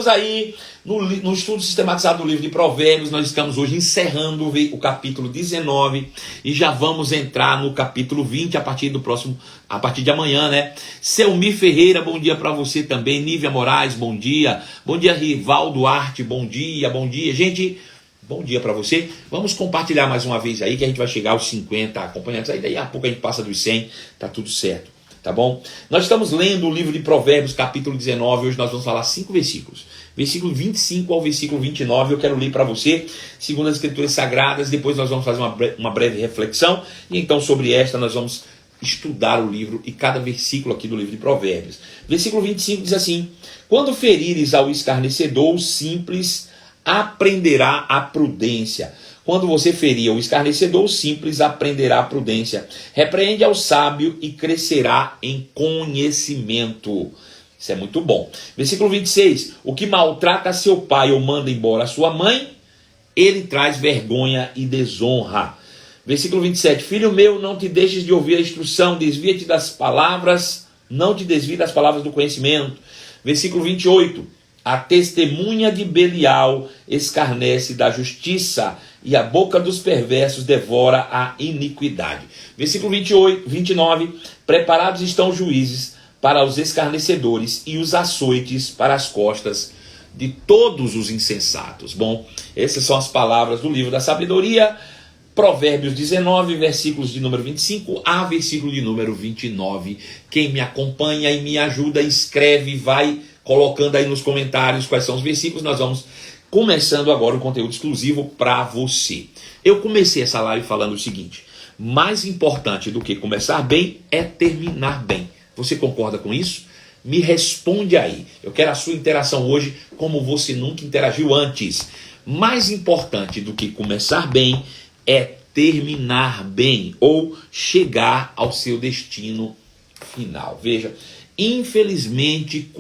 estamos aí no estudo sistematizado do livro de Provérbios. Nós estamos hoje encerrando o capítulo 19 e já vamos entrar no capítulo 20 a partir de amanhã, né? Selmi Ferreira, bom dia para você também. Nívia Moraes, bom dia. Bom dia, Rival Duarte, bom dia. Gente, bom dia para você. Vamos compartilhar mais uma vez aí, que a gente vai chegar aos 50 acompanhantes. Aí daí a pouco a gente passa dos 100, tá tudo certo. Tá bom? Nós estamos lendo o livro de Provérbios, capítulo 19. Hoje nós vamos falar 5 versículos. Versículo 25 ao versículo 29. Eu quero ler para você, segundo as Escrituras Sagradas. Depois nós vamos fazer uma breve reflexão. E então, sobre esta, nós vamos estudar o livro e cada versículo aqui do livro de Provérbios. Versículo 25 diz assim: quando ferires ao escarnecedor, o simples aprenderá a prudência. Quando você ferir o escarnecedor, o simples aprenderá a prudência. Repreende ao sábio e crescerá em conhecimento. Isso é muito bom. Versículo 26. O que maltrata seu pai ou manda embora a sua mãe, ele traz vergonha e desonra. Versículo 27. Filho meu, não te deixes de ouvir a instrução, desvia-te das palavras, não te desvie das palavras do conhecimento. Versículo 28. A testemunha de Belial escarnece da justiça, e a boca dos perversos devora a iniquidade. Versículo 29. Preparados estão os juízes para os escarnecedores e os açoites para as costas de todos os insensatos. Bom, essas são as palavras do livro da sabedoria. Provérbios 19, versículos de número 25 a versículo de número 29. Quem me acompanha e me ajuda, escreve, vai colocando aí nos comentários quais são os versículos. Nós vamos começando agora o conteúdo exclusivo para você. Eu comecei essa live falando o seguinte: mais importante do que começar bem é terminar bem. Você concorda com isso? Me responde aí. Eu quero a sua interação hoje como você nunca interagiu antes. Mais importante do que começar bem é terminar bem ou chegar ao seu destino final. Veja, infelizmente,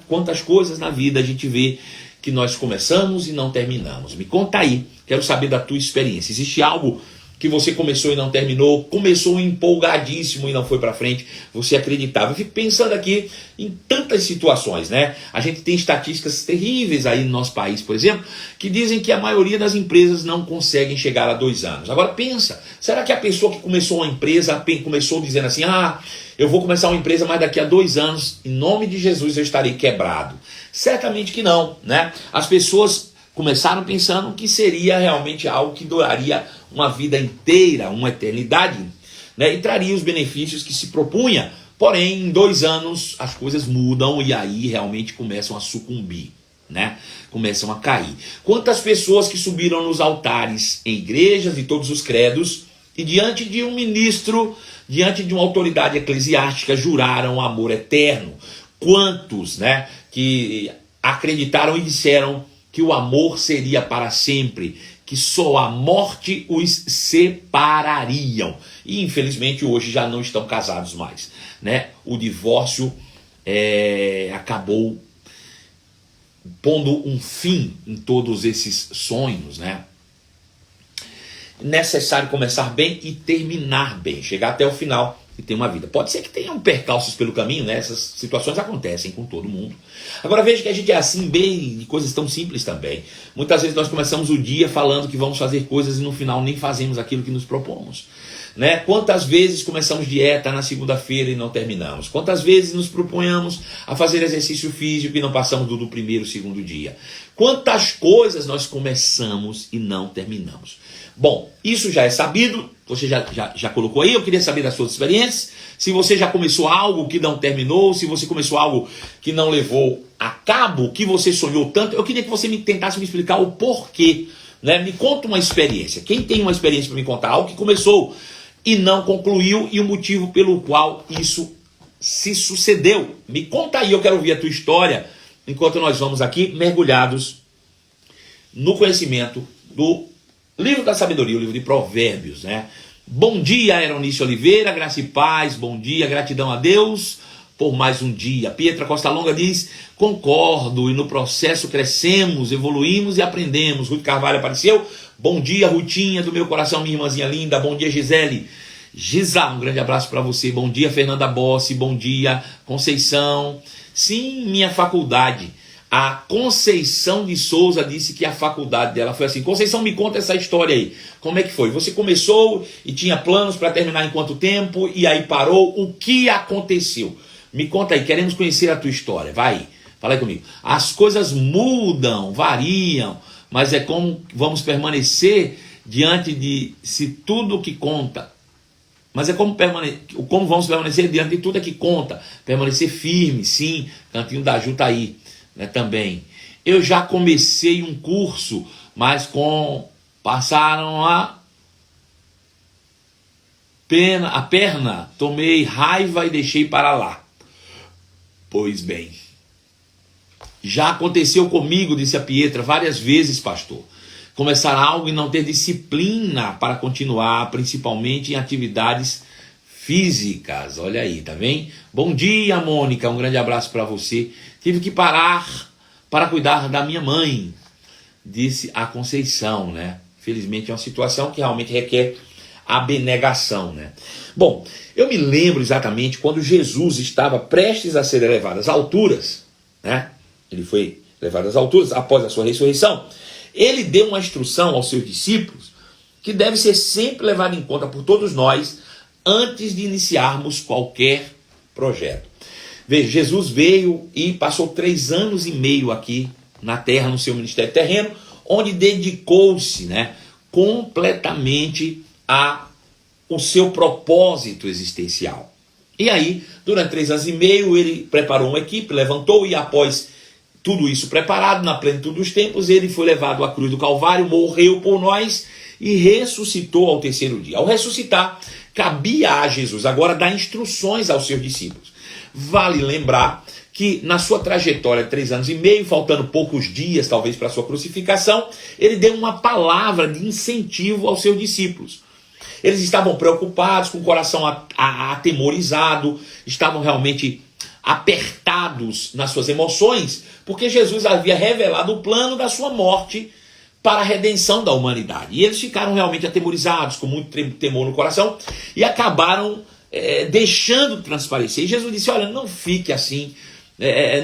quantas coisas na vida a gente vê que nós começamos e não terminamos. Me conta aí, quero saber da tua experiência. Existe algo que você começou e não terminou, começou empolgadíssimo e não foi para frente, você acreditava? Eu fico pensando aqui em tantas situações, né? A gente tem estatísticas terríveis aí no nosso país, por exemplo, que dizem que a maioria das empresas não conseguem chegar a 2 anos. Agora pensa, será que a pessoa que começou uma empresa, começou dizendo assim: eu vou começar uma empresa, mas daqui a 2 anos, em nome de Jesus, eu estarei quebrado? Certamente que não, né? As pessoas começaram pensando que seria realmente algo que duraria uma vida inteira, uma eternidade, né? E traria os benefícios que se propunha. Porém, em 2 anos as coisas mudam e aí realmente começam a sucumbir, né? Começam a cair. Quantas pessoas que subiram nos altares em igrejas de todos os credos e diante de um ministro, diante de uma autoridade eclesiástica, juraram amor eterno? Quantos, né, que acreditaram e disseram que o amor seria para sempre, que só a morte os separariam. E infelizmente hoje já não estão casados mais, né? O divórcio acabou pondo um fim em todos esses sonhos, né? Necessário começar bem e terminar bem, chegar até o final e ter uma vida. Pode ser que tenham percalços pelo caminho, né? Essas situações acontecem com todo mundo. Agora veja que a gente é assim bem de coisas tão simples também. Muitas vezes nós começamos o dia falando que vamos fazer coisas e no final nem fazemos aquilo que nos propomos, né? Quantas vezes começamos dieta na segunda-feira e não terminamos? Quantas vezes nos proponhamos a fazer exercício físico e não passamos do primeiro, segundo dia? Quantas coisas nós começamos e não terminamos? Bom, isso já é sabido, você já colocou aí. Eu queria saber das suas experiências, se você já começou algo que não terminou, se você começou algo que não levou a cabo, que você sonhou tanto. Eu queria que você tentasse me explicar o porquê, né? Me conta uma experiência. Quem tem uma experiência para me contar, algo que começou e não concluiu e o motivo pelo qual isso se sucedeu. Me conta aí, eu quero ouvir a tua história, enquanto nós vamos aqui mergulhados no conhecimento do livro da sabedoria, o livro de Provérbios, né? Bom dia, Eronice Oliveira, graça e paz, bom dia, gratidão a Deus por mais um dia. Pietra Costa Longa diz: concordo, e no processo crescemos, evoluímos e aprendemos. Ruth Carvalho apareceu: bom dia, Rutinha do meu coração, minha irmãzinha linda. Bom dia, Gisele. Gisa, um grande abraço para você. Bom dia, Fernanda Bossi. Bom dia, Conceição. Sim, minha faculdade. A Conceição de Souza disse que a faculdade dela foi assim. Conceição, me conta essa história aí. Como é que foi? Você começou e tinha planos para terminar em quanto tempo e aí parou? O que aconteceu? Me conta aí, queremos conhecer a tua história. Vai aí, fala aí comigo. As coisas mudam, variam, mas é como vamos permanecer diante de se tudo que conta. Mas é como vamos permanecer diante de tudo que conta. Permanecer firme, sim. Cantinho da Ju tá aí, né, também. Eu já comecei um curso, mas passaram a perna, tomei raiva e deixei para lá. Pois bem, já aconteceu comigo, disse a Pietra, várias vezes, pastor. Começar algo e não ter disciplina para continuar, principalmente em atividades físicas. Olha aí, tá vendo? Bom dia, Mônica, um grande abraço para você. Tive que parar para cuidar da minha mãe, disse a Conceição, né? Felizmente é uma situação que realmente requer abnegação, né? Bom, eu me lembro exatamente quando Jesus estava prestes a ser elevado às alturas, né? Ele foi levado às alturas após a sua ressurreição. Ele deu uma instrução aos seus discípulos que deve ser sempre levada em conta por todos nós antes de iniciarmos qualquer projeto. Veja, Jesus veio e passou 3 anos e meio aqui na terra, no seu ministério terreno, onde dedicou-se, né, completamente ao seu propósito existencial. E aí, durante 3 anos e meio, ele preparou uma equipe, levantou e após tudo isso preparado, na plenitude dos tempos, ele foi levado à cruz do Calvário, morreu por nós e ressuscitou ao 3º dia. Ao ressuscitar, cabia a Jesus agora dar instruções aos seus discípulos. Vale lembrar que na sua trajetória de 3 anos e meio, faltando poucos dias talvez para a sua crucificação, ele deu uma palavra de incentivo aos seus discípulos. Eles estavam preocupados, com o coração atemorizado, estavam realmente apertados nas suas emoções, porque Jesus havia revelado o plano da sua morte para a redenção da humanidade. E eles ficaram realmente atemorizados, com muito temor no coração, e acabaram deixando transparecer. E Jesus disse, olha, não fique assim,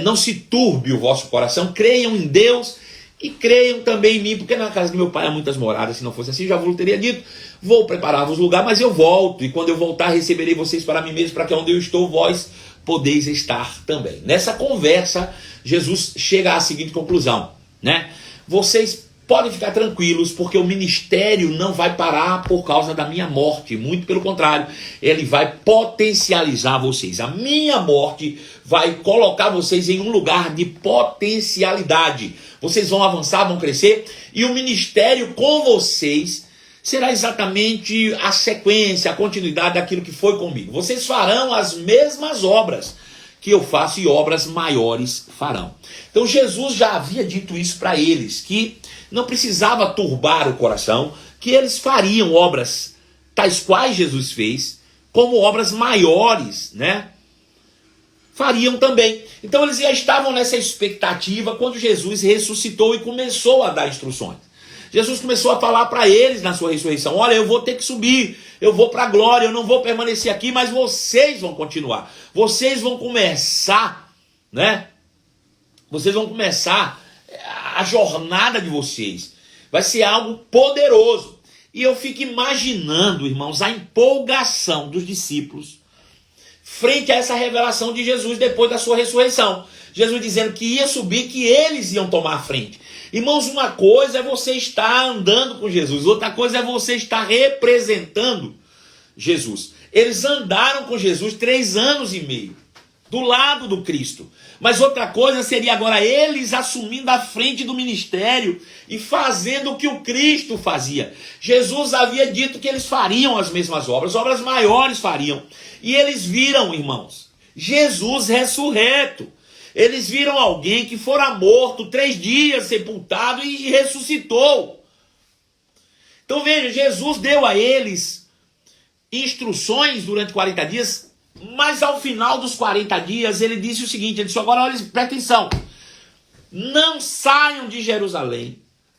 não se turbe o vosso coração, creiam em Deus e creiam também em mim, porque na casa do meu pai há muitas moradas, se não fosse assim, já vos teria dito, vou preparar-vos lugar, mas eu volto, e quando eu voltar, receberei vocês para mim mesmo, para que onde eu estou, vós podeis estar também. Nessa conversa, Jesus chega à seguinte conclusão, né? Vocês podem ficar tranquilos, porque o ministério não vai parar por causa da minha morte, muito pelo contrário, ele vai potencializar vocês. A minha morte vai colocar vocês em um lugar de potencialidade. Vocês vão avançar, vão crescer, e o ministério com vocês será exatamente a sequência, a continuidade daquilo que foi comigo. Vocês farão as mesmas obras que eu faço e obras maiores farão. Então Jesus já havia dito isso para eles, que não precisava turbar o coração, que eles fariam obras tais quais Jesus fez, como obras maiores, né? Fariam também. Então eles já estavam nessa expectativa quando Jesus ressuscitou e começou a dar instruções. Jesus começou a falar para eles na sua ressurreição, olha, eu vou ter que subir, eu vou para a glória, eu não vou permanecer aqui, mas vocês vão continuar. Vocês vão começar, né? Vocês vão começar a jornada de vocês. Vai ser algo poderoso. E eu fico imaginando, irmãos, a empolgação dos discípulos frente a essa revelação de Jesus depois da sua ressurreição. Jesus dizendo que ia subir, que eles iam tomar a frente. Irmãos, uma coisa é você estar andando com Jesus, outra coisa é você estar representando Jesus. Eles andaram com Jesus 3 anos e meio, do lado do Cristo. Mas outra coisa seria agora eles assumindo a frente do ministério e fazendo o que o Cristo fazia. Jesus havia dito que eles fariam as mesmas obras maiores fariam. E eles viram, irmãos, Jesus ressurreto. Eles viram alguém que fora morto 3 dias, sepultado e ressuscitou. Então veja, Jesus deu a eles instruções durante 40 dias, mas ao final dos 40 dias ele disse o seguinte, ele disse, agora olha, presta atenção, não saiam de Jerusalém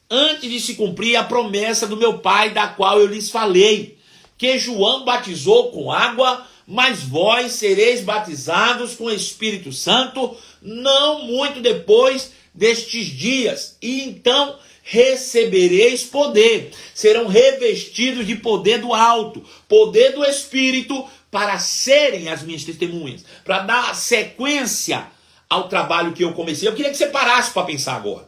antes de se cumprir a promessa do meu Pai, da qual eu lhes falei, que João batizou com água, mas vós sereis batizados com o Espírito Santo, não muito depois destes dias, e então recebereis poder. Serão revestidos de poder do alto, poder do Espírito, para serem as minhas testemunhas, para dar sequência ao trabalho que eu comecei. Eu queria que você parasse para pensar agora.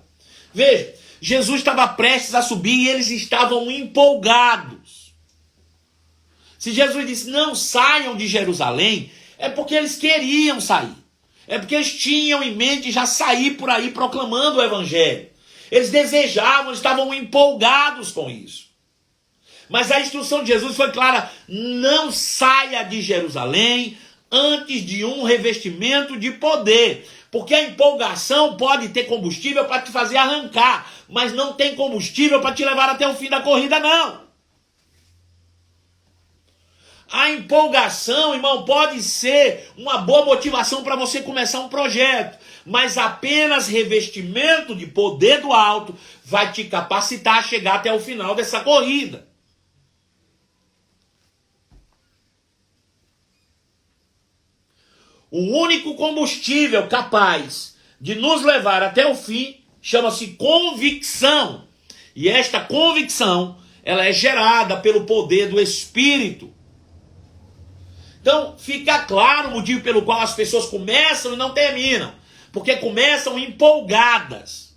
Veja, Jesus estava prestes a subir e eles estavam empolgados. Se Jesus disse, não saiam de Jerusalém, é porque eles queriam sair. É porque eles tinham em mente já sair por aí proclamando o Evangelho. Eles desejavam, estavam empolgados com isso. Mas a instrução de Jesus foi clara, não saia de Jerusalém antes de um revestimento de poder. Porque a empolgação pode ter combustível para te fazer arrancar, mas não tem combustível para te levar até o fim da corrida, não. A empolgação, irmão, pode ser uma boa motivação para você começar um projeto, mas apenas revestimento de poder do alto vai te capacitar a chegar até o final dessa corrida. O único combustível capaz de nos levar até o fim chama-se convicção. E esta convicção, ela é gerada pelo poder do Espírito. Então, fica claro o motivo pelo qual as pessoas começam e não terminam. Porque começam empolgadas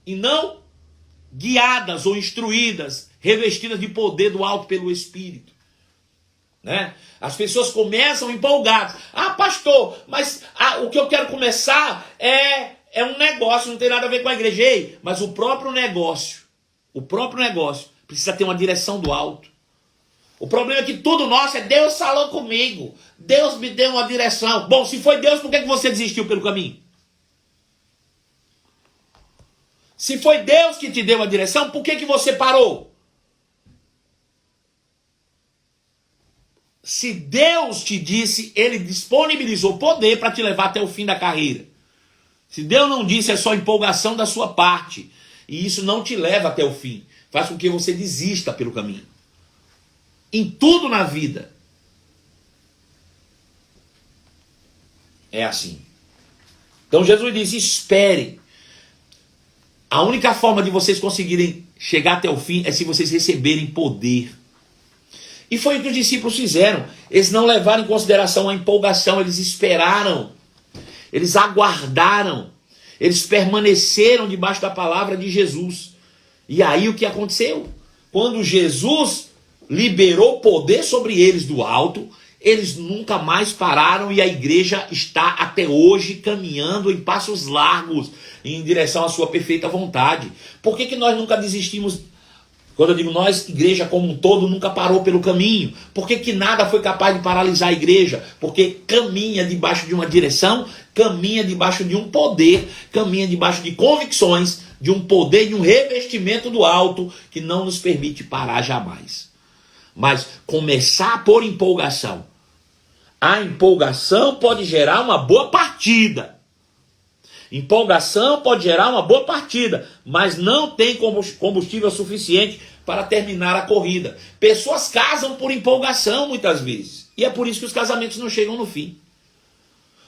e não guiadas ou instruídas, revestidas de poder do alto pelo Espírito. Né? As pessoas começam empolgadas. Ah, pastor, mas o que eu quero começar é um negócio, não tem nada a ver com a igreja. Ei, mas o próprio negócio precisa ter uma direção do alto. O problema é que tudo nosso é Deus falou comigo, Deus me deu uma direção. Bom, se foi Deus, por que você desistiu pelo caminho? Se foi Deus que te deu a direção, por que você parou? Se Deus te disse, Ele disponibilizou poder para te levar até o fim da carreira. Se Deus não disse, é só empolgação da sua parte. E isso não te leva até o fim. Faz com que você desista pelo caminho. Em tudo na vida. É assim. Então Jesus disse, esperem. A única forma de vocês conseguirem chegar até o fim é se vocês receberem poder. E foi o que os discípulos fizeram. Eles não levaram em consideração a empolgação, eles esperaram. Eles aguardaram. Eles permaneceram debaixo da palavra de Jesus. E aí o que aconteceu? Quando Jesus liberou poder sobre eles do alto, eles nunca mais pararam e a igreja está até hoje caminhando em passos largos em direção à sua perfeita vontade. Por que nós nunca desistimos? Quando eu digo nós, igreja como um todo nunca parou pelo caminho. Por que nada foi capaz de paralisar a igreja? Porque caminha debaixo de uma direção, caminha debaixo de um poder, caminha debaixo de convicções, de um poder, de um revestimento do alto que não nos permite parar jamais. Mas começar por empolgação. A empolgação pode gerar uma boa partida. Empolgação pode gerar uma boa partida, mas não tem combustível suficiente para terminar a corrida. Pessoas casam por empolgação muitas vezes. E é por isso que os casamentos não chegam no fim.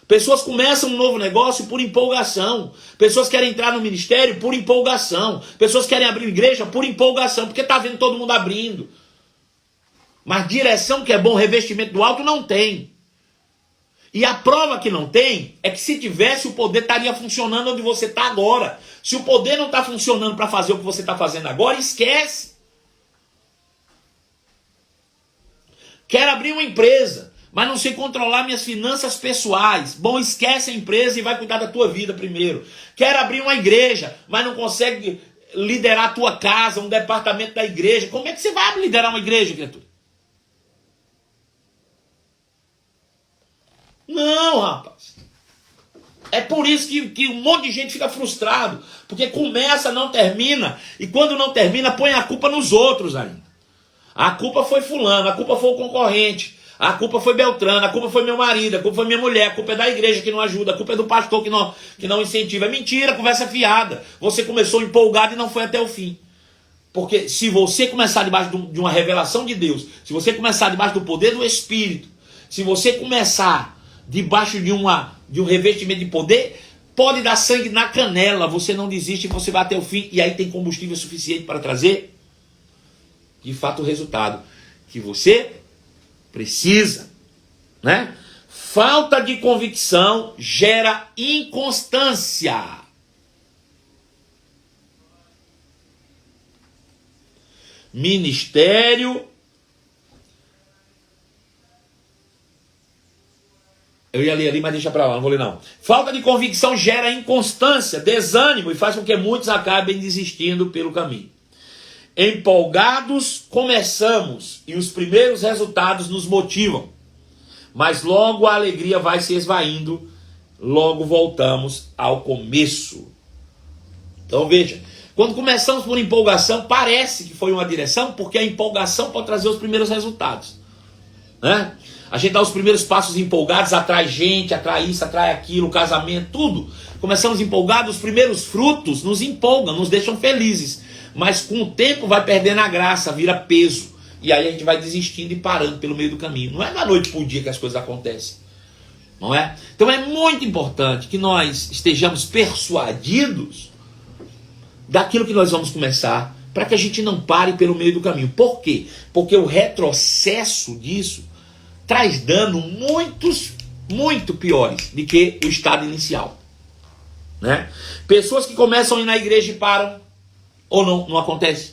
Pessoas começam um novo negócio por empolgação. Pessoas querem entrar no ministério por empolgação. Pessoas querem abrir igreja por empolgação, porque está vendo todo mundo abrindo. Mas direção que é bom, revestimento do alto, não tem. E a prova que não tem é que se tivesse, o poder estaria funcionando onde você está agora. Se o poder não está funcionando para fazer o que você está fazendo agora, esquece. Quero abrir uma empresa, mas não sei controlar minhas finanças pessoais. Bom, esquece a empresa e vai cuidar da tua vida primeiro. Quero abrir uma igreja, mas não consegue liderar a tua casa, um departamento da igreja. Como é que você vai liderar uma igreja, criatura? Não, rapaz. É por isso que um monte de gente fica frustrado. Porque começa, não termina. E quando não termina, põe a culpa nos outros ainda. A culpa foi fulano, a culpa foi o concorrente, a culpa foi Beltrano, a culpa foi meu marido, a culpa foi minha mulher, a culpa é da igreja que não ajuda, a culpa é do pastor que não incentiva. É mentira, conversa fiada. Você começou empolgado e não foi até o fim. Porque se você começar debaixo de uma revelação de Deus, se você começar debaixo do poder do Espírito, se você começar debaixo de um revestimento de poder, Pode dar sangue na canela, você não desiste, você vai até o fim, e aí tem combustível suficiente para trazer, de fato, o resultado que você precisa, né? Falta de convicção gera inconstância. Ministério. Eu ia ler ali, mas deixa pra lá, não vou ler não. Falta de convicção gera inconstância, desânimo e faz com que muitos acabem desistindo pelo caminho. Empolgados começamos e os primeiros resultados nos motivam. Mas logo a alegria vai se esvaindo, logo voltamos ao começo. Então veja, quando começamos por empolgação, parece que foi uma direção, porque a empolgação pode trazer os primeiros resultados, né? A gente dá os primeiros passos empolgados, atrai gente, atrai isso, atrai aquilo, casamento, tudo. Começamos empolgados, os primeiros frutos nos empolgam, nos deixam felizes. Mas com o tempo vai perdendo a graça, vira peso. E aí a gente vai desistindo e parando pelo meio do caminho. Não é da noite para o dia que as coisas acontecem, não é? Então é muito importante que nós estejamos persuadidos daquilo que nós vamos começar, para que a gente não pare pelo meio do caminho. Por quê? Porque o retrocesso disso traz dano muito piores do que o estado inicial, né? Pessoas que começam a ir na igreja e param, ou não acontece?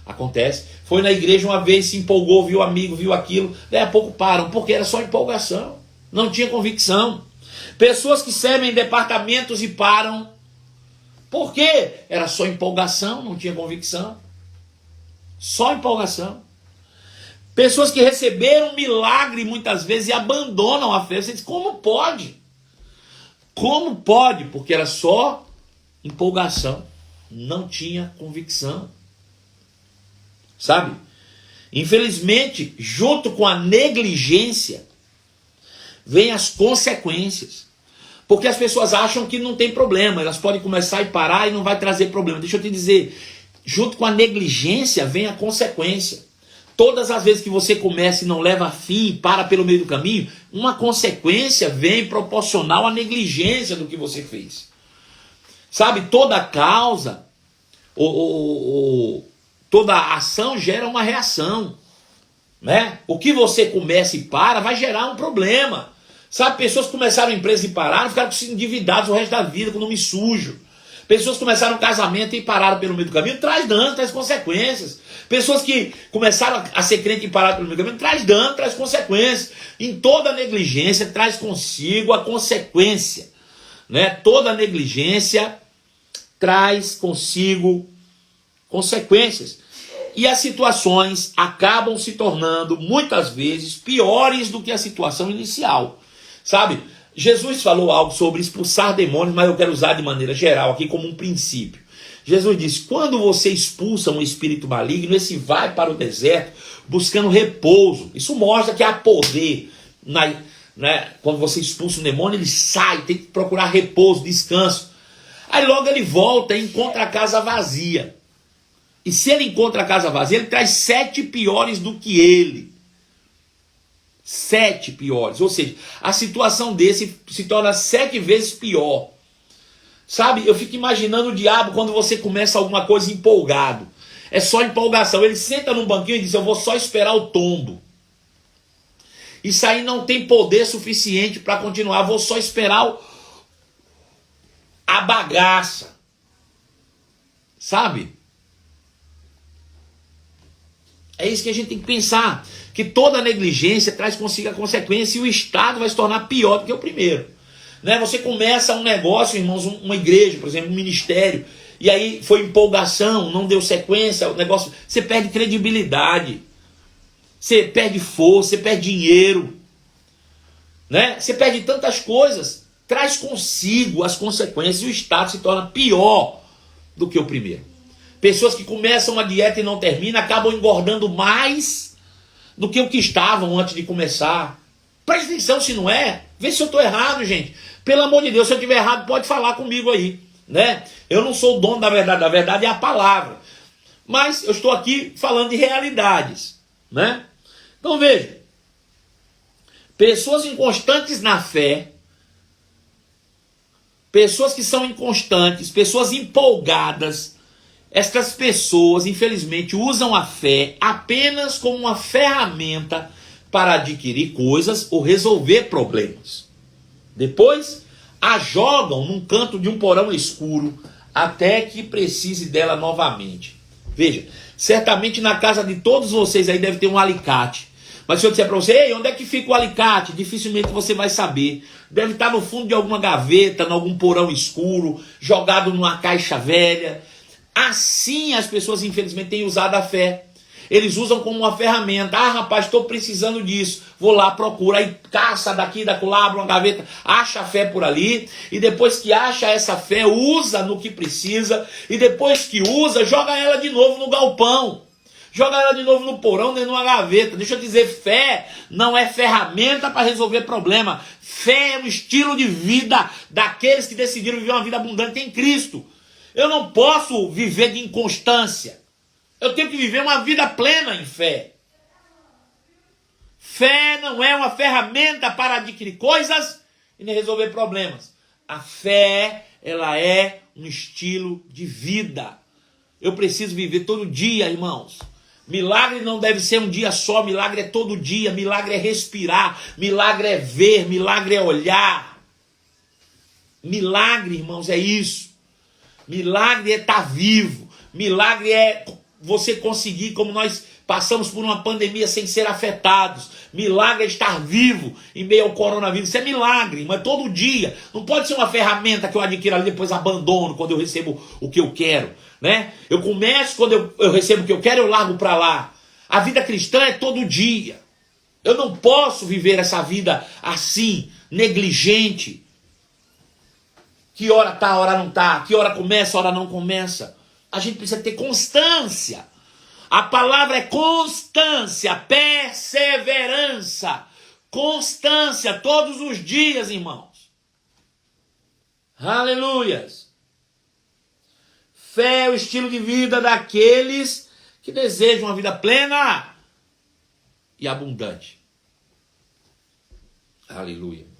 Acontece. Foi na igreja uma vez, se empolgou, viu amigo, viu aquilo, daí a pouco param, porque era só empolgação, não tinha convicção. Pessoas que servem em departamentos e param, por quê? Era só empolgação, não tinha convicção. Só empolgação. Pessoas que receberam milagre muitas vezes e abandonam a fé. Você diz, como pode? Como pode? Porque era só empolgação. Não tinha convicção. Sabe? Infelizmente, junto com a negligência, vem as consequências. Porque as pessoas acham que não tem problema. Elas podem começar e parar e não vai trazer problema. Deixa eu te dizer, junto com a negligência vem a consequência. Todas as vezes que você começa e não leva a fim e para pelo meio do caminho, uma consequência vem proporcional à negligência do que você fez. Sabe, toda causa, toda ação gera uma reação, né? O que você começa e para vai gerar um problema. Sabe, pessoas que começaram a empresa e pararam, ficaram endividados o resto da vida com nome sujo. Pessoas que começaram um casamento e pararam pelo meio do caminho, traz dano, traz consequências. Pessoas que começaram a ser crente e pararam pelo meio do caminho, traz dano, traz consequências. Em toda negligência traz consigo a consequência, né? Toda negligência traz consigo consequências. E as situações acabam se tornando muitas vezes piores do que a situação inicial. Sabe? Jesus falou algo sobre expulsar demônios, mas eu quero usar de maneira geral aqui como um princípio. Jesus disse, quando você expulsa um espírito maligno, esse vai para o deserto buscando repouso. Isso mostra que há poder. Quando você expulsa um demônio, ele sai, tem que procurar repouso, descanso. Aí logo ele volta e encontra a casa vazia. E se ele encontra a casa vazia, ele traz 7 piores do que ele. 7 piores, ou seja, a situação desse se torna 7 vezes pior. Sabe, eu fico imaginando o diabo quando você começa alguma coisa empolgado. É só empolgação, ele senta num banquinho e diz, eu vou só esperar o tombo. Isso aí não tem poder suficiente para continuar, vou só esperar a bagaça. Sabe? É isso que a gente tem que pensar, que toda negligência traz consigo a consequência e o Estado vai se tornar pior do que o primeiro. Né? Você começa um negócio, irmãos, uma igreja, por exemplo, um ministério, e aí foi empolgação, não deu sequência, o negócio, você perde credibilidade, você perde força, você perde dinheiro, né? Você perde tantas coisas, traz consigo as consequências e o Estado se torna pior do que o primeiro. Pessoas que começam uma dieta e não terminam, acabam engordando mais do que o que estavam antes de começar. Presta atenção se não é. Vê se eu estou errado, gente. Pelo amor de Deus, se eu estiver errado, pode falar comigo aí, né? Eu não sou o dono da verdade é a palavra. Mas eu estou aqui falando de realidades, né? Então veja. Pessoas inconstantes na fé pessoas que são inconstantes, pessoas empolgadas, estas pessoas, infelizmente, usam a fé apenas como uma ferramenta para adquirir coisas ou resolver problemas. Depois, a jogam num canto de um porão escuro até que precise dela novamente. Veja, certamente na casa de todos vocês aí deve ter um alicate. Mas se eu disser para você, ei, onde é que fica o alicate? Dificilmente você vai saber. Deve estar no fundo de alguma gaveta, em algum porão escuro, jogado numa caixa velha. Assim as pessoas infelizmente têm usado a fé. Eles usam como uma ferramenta. Ah, rapaz, estou precisando disso. Vou lá, procura, aí caça daqui, dacolá, abre uma gaveta, acha a fé por ali. E depois que acha essa fé, usa no que precisa. E depois que usa, joga ela de novo no galpão. Joga ela de novo no porão, dentro de uma gaveta. Deixa eu dizer, fé não é ferramenta para resolver problema. Fé é um estilo de vida daqueles que decidiram viver uma vida abundante em Cristo. Eu não posso viver de inconstância. Eu tenho que viver uma vida plena em fé. Fé não é uma ferramenta para adquirir coisas e nem resolver problemas. A fé, ela é um estilo de vida. Eu preciso viver todo dia, irmãos. Milagre não deve ser um dia só, milagre é todo dia, milagre é respirar, milagre é ver, milagre é olhar. Milagre, irmãos, é isso. Milagre é estar vivo, milagre é você conseguir, como nós passamos por uma pandemia sem ser afetados. Milagre é estar vivo em meio ao coronavírus. Isso é milagre, mas todo dia. Não pode ser uma ferramenta que eu adquiro ali e depois abandono quando eu recebo o que eu quero, né? Eu começo, quando eu recebo o que eu quero, eu largo para lá. A vida cristã é todo dia. Eu não posso viver essa vida assim, negligente. Que hora tá, hora não tá. Que hora começa, hora não começa. A gente precisa ter constância. A palavra é constância, perseverança. Constância todos os dias, irmãos. Aleluias. Fé é o estilo de vida daqueles que desejam uma vida plena e abundante. Aleluia.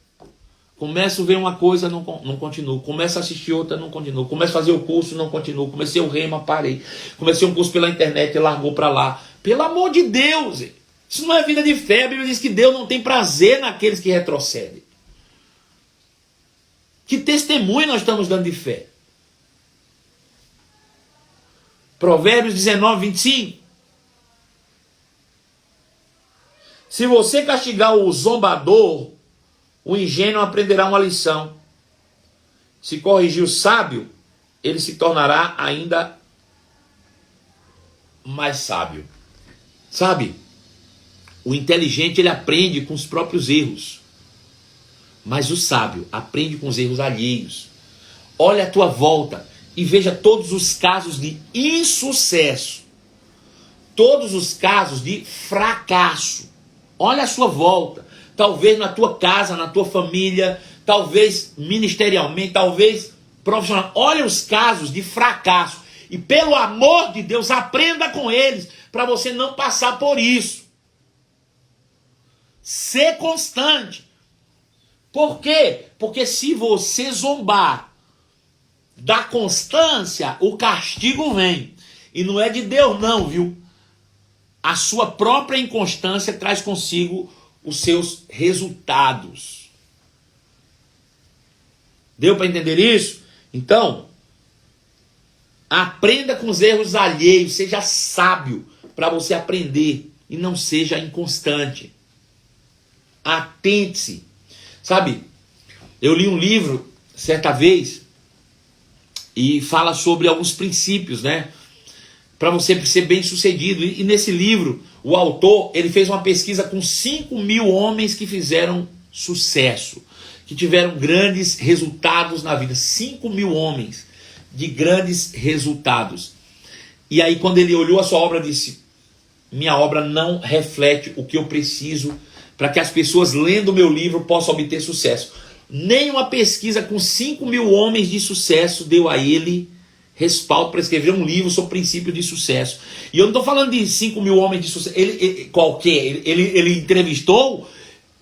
Começo a ver uma coisa, não continuo. Começo a assistir outra, não continuo. Começo a fazer o curso, não continuo. Comecei o rema, parei. Comecei um curso pela internet, largou para lá. Pelo amor de Deus! Isso não é vida de fé. A Bíblia diz que Deus não tem prazer naqueles que retrocedem. Que testemunho nós estamos dando de fé? Provérbios 19, 25. Se você castigar o zombador, o ingênuo aprenderá uma lição. Se corrigir o sábio, ele se tornará ainda mais sábio. Sabe? O inteligente, ele aprende com os próprios erros. Mas o sábio aprende com os erros alheios. Olha a tua volta e veja todos os casos de insucesso. Todos os casos de fracasso. Olha a sua volta. Talvez na tua casa, na tua família, talvez ministerialmente, talvez profissional. Olha os casos de fracasso. E pelo amor de Deus, aprenda com eles, para você não passar por isso. Ser constante. Por quê? Porque se você zombar da constância, o castigo vem. E não é de Deus não, viu? A sua própria inconstância traz consigo os seus resultados. Deu para entender isso? Então, aprenda com os erros alheios, seja sábio para você aprender e não seja inconstante. Atente-se. Sabe, eu li um livro certa vez e fala sobre alguns princípios, né? Para você ser bem sucedido. E nesse livro, o autor, ele fez uma pesquisa com 5.000 homens que fizeram sucesso, que tiveram grandes resultados na vida. 5.000 homens de grandes resultados. E aí quando ele olhou a sua obra, disse: minha obra não reflete o que eu preciso para que as pessoas lendo o meu livro possam obter sucesso. Nenhuma pesquisa com 5.000 homens de sucesso deu a ele respaldo para escrever um livro sobre princípios de sucesso. E eu não estou falando de 5.000 homens de sucesso, ele entrevistou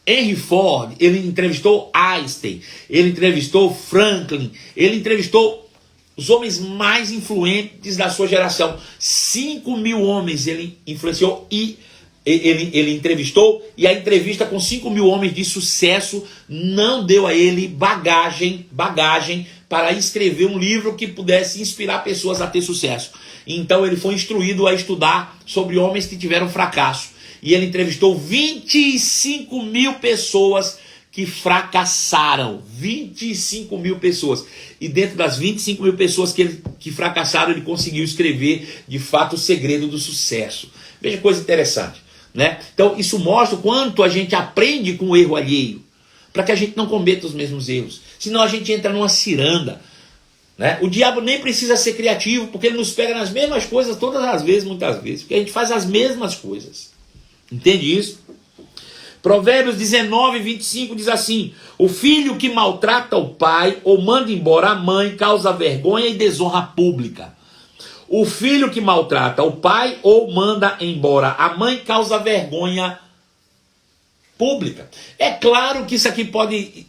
Henry Ford, ele entrevistou Einstein, ele entrevistou Franklin, ele entrevistou os homens mais influentes da sua geração. 5.000 homens ele influenciou e ele entrevistou, e a entrevista com 5.000 homens de sucesso não deu a ele bagagem para escrever um livro que pudesse inspirar pessoas a ter sucesso. Então ele foi instruído a estudar sobre homens que tiveram fracasso. E ele entrevistou 25.000 pessoas que fracassaram. 25.000 pessoas. E dentro das 25.000 pessoas que fracassaram, ele conseguiu escrever, de fato, o segredo do sucesso. Veja coisa interessante, né? Então, isso mostra o quanto a gente aprende com o erro alheio, para que a gente não cometa os mesmos erros. Senão a gente entra numa ciranda, né? O diabo nem precisa ser criativo, porque ele nos pega nas mesmas coisas todas as vezes, muitas vezes. Porque a gente faz as mesmas coisas. Entende isso? Provérbios 19, 25 diz assim: o filho que maltrata o pai ou manda embora a mãe causa vergonha e desonra pública. O filho que maltrata o pai ou manda embora a mãe causa vergonha pública. É claro que isso aqui pode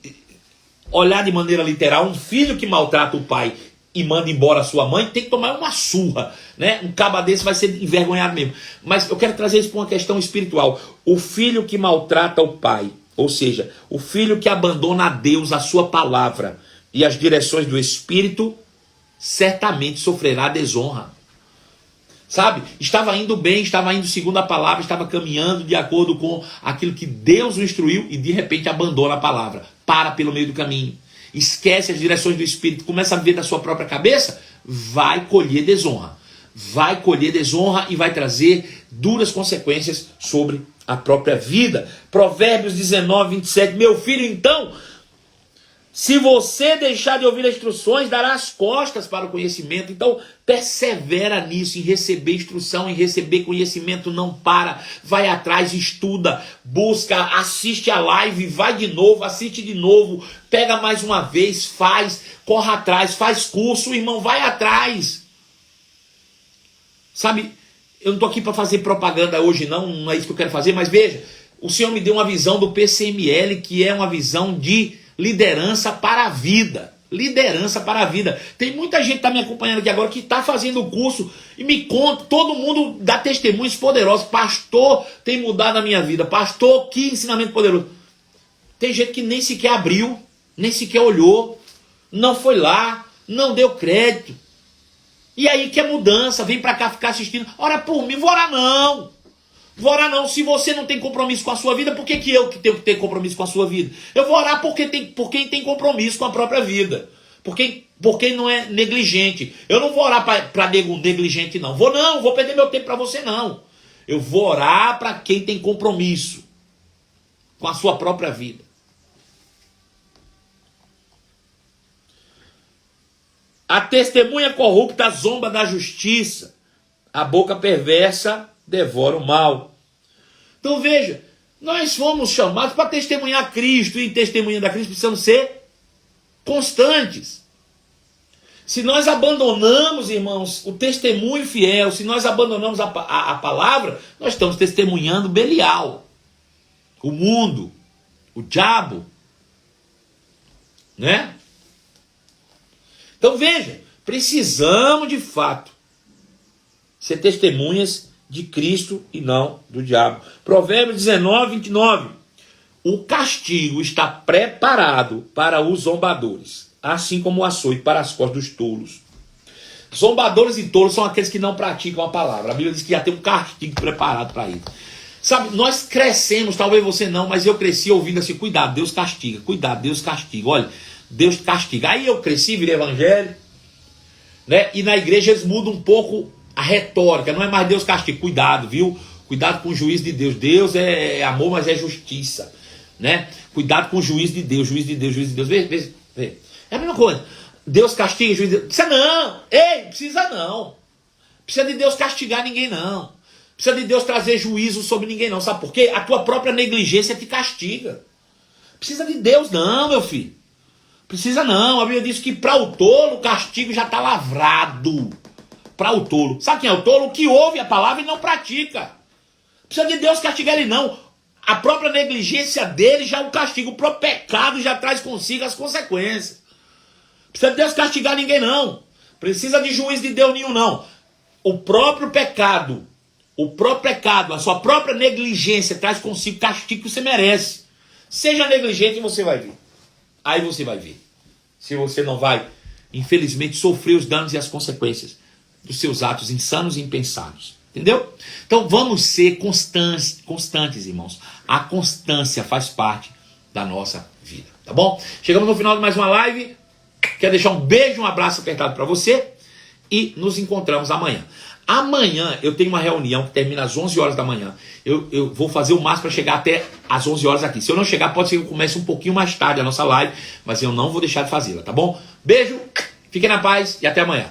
olhar de maneira literal. Um filho que maltrata o pai e manda embora a sua mãe tem que tomar uma surra, né? Um caba desse vai ser envergonhado mesmo. Mas eu quero trazer isso para uma questão espiritual. O filho que maltrata o pai, ou seja, o filho que abandona a Deus, a sua palavra e as direções do Espírito, certamente sofrerá desonra. Sabe? Estava indo bem, estava indo segundo a palavra, estava caminhando de acordo com aquilo que Deus o instruiu e de repente abandona a palavra. Para pelo meio do caminho. Esquece as direções do Espírito, começa a viver da sua própria cabeça, vai colher desonra. Vai colher desonra e vai trazer duras consequências sobre a própria vida. Provérbios 19, 27. Meu filho, então, se você deixar de ouvir as instruções, dará as costas para o conhecimento. Então, persevera nisso, em receber instrução, em receber conhecimento, não para, vai atrás, estuda, busca, assiste a live, vai de novo, assiste de novo, pega mais uma vez, faz, corre atrás, faz curso, irmão, vai atrás. Sabe, eu não estou aqui para fazer propaganda hoje, não é isso que eu quero fazer, mas veja, o Senhor me deu uma visão do PCML, que é uma visão de liderança para a vida. Liderança para a vida. Tem muita gente que está me acompanhando aqui agora que está fazendo o curso e me conta, todo mundo dá testemunhos poderosos. Pastor, tem mudado a minha vida. Pastor, que ensinamento poderoso. Tem gente que nem sequer abriu, nem sequer olhou, não foi lá, não deu crédito. E aí quer mudança, vem para cá ficar assistindo. Ora por mim, vou orar não. Vou orar não. Se você não tem compromisso com a sua vida, por que eu que tenho que ter compromisso com a sua vida? Eu vou orar por quem tem compromisso com a própria vida. Por quem não é negligente. Eu não vou orar para negligente não. Vou perder meu tempo para você não. Eu vou orar para quem tem compromisso com a sua própria vida. A testemunha corrupta zomba da justiça. A boca perversa devora o mal. Então veja, nós fomos chamados para testemunhar Cristo, e testemunhando a Cristo precisamos ser constantes. Se nós abandonamos, irmãos, o testemunho fiel, se nós abandonamos a palavra, nós estamos testemunhando Belial, o mundo, o diabo, né? Então veja, precisamos de fato ser testemunhas de Cristo e não do diabo. Provérbios 19, 29. O castigo está preparado para os zombadores, assim como o açoite para as costas dos tolos. Zombadores e tolos são aqueles que não praticam a palavra. A Bíblia diz que já tem um castigo preparado para isso. Sabe, nós crescemos, talvez você não, mas eu cresci ouvindo assim, cuidado, Deus castiga, cuidado, Deus castiga. Olha, Deus castiga. Aí eu cresci, virei evangélico, né? E na igreja eles mudam um pouco a retórica, não é mais Deus castiga, cuidado, viu? Cuidado com o juiz de Deus. Deus é amor, mas é justiça, né? Cuidado com o juiz de Deus, juiz de Deus, juiz de Deus. Vê. É a mesma coisa. Deus castiga, juiz de Deus. Precisa não. Ei, precisa não. Precisa de Deus castigar ninguém não. Precisa de Deus trazer juízo sobre ninguém não. Sabe por quê? A tua própria negligência te castiga. Precisa de Deus não, meu filho. Precisa não. A Bíblia diz que para o tolo o castigo já está lavrado. Para o tolo. Sabe quem é o tolo? O que ouve a palavra e não pratica. Precisa de Deus castigar ele não. A própria negligência dele já é um castigo. O próprio pecado já traz consigo as consequências. Precisa Deus castigar ninguém, não. Precisa de juiz de Deus nenhum, não. O próprio pecado, a sua própria negligência traz consigo castigo que você merece. Seja negligente e você vai ver. Aí você vai ver. Se você não vai, infelizmente, sofrer os danos e as consequências dos seus atos insanos e impensados. Entendeu? Então vamos ser constantes, irmãos. A constância faz parte da nossa vida. Tá bom? Chegamos no final de mais uma live. Quero deixar um beijo, um abraço apertado para você. E nos encontramos amanhã. Amanhã eu tenho uma reunião que termina às 11 horas da manhã. Eu vou fazer o máximo para chegar até às 11 horas aqui. Se eu não chegar, pode ser que eu comece um pouquinho mais tarde a nossa live. Mas eu não vou deixar de fazê-la, tá bom? Beijo, fiquem na paz e até amanhã.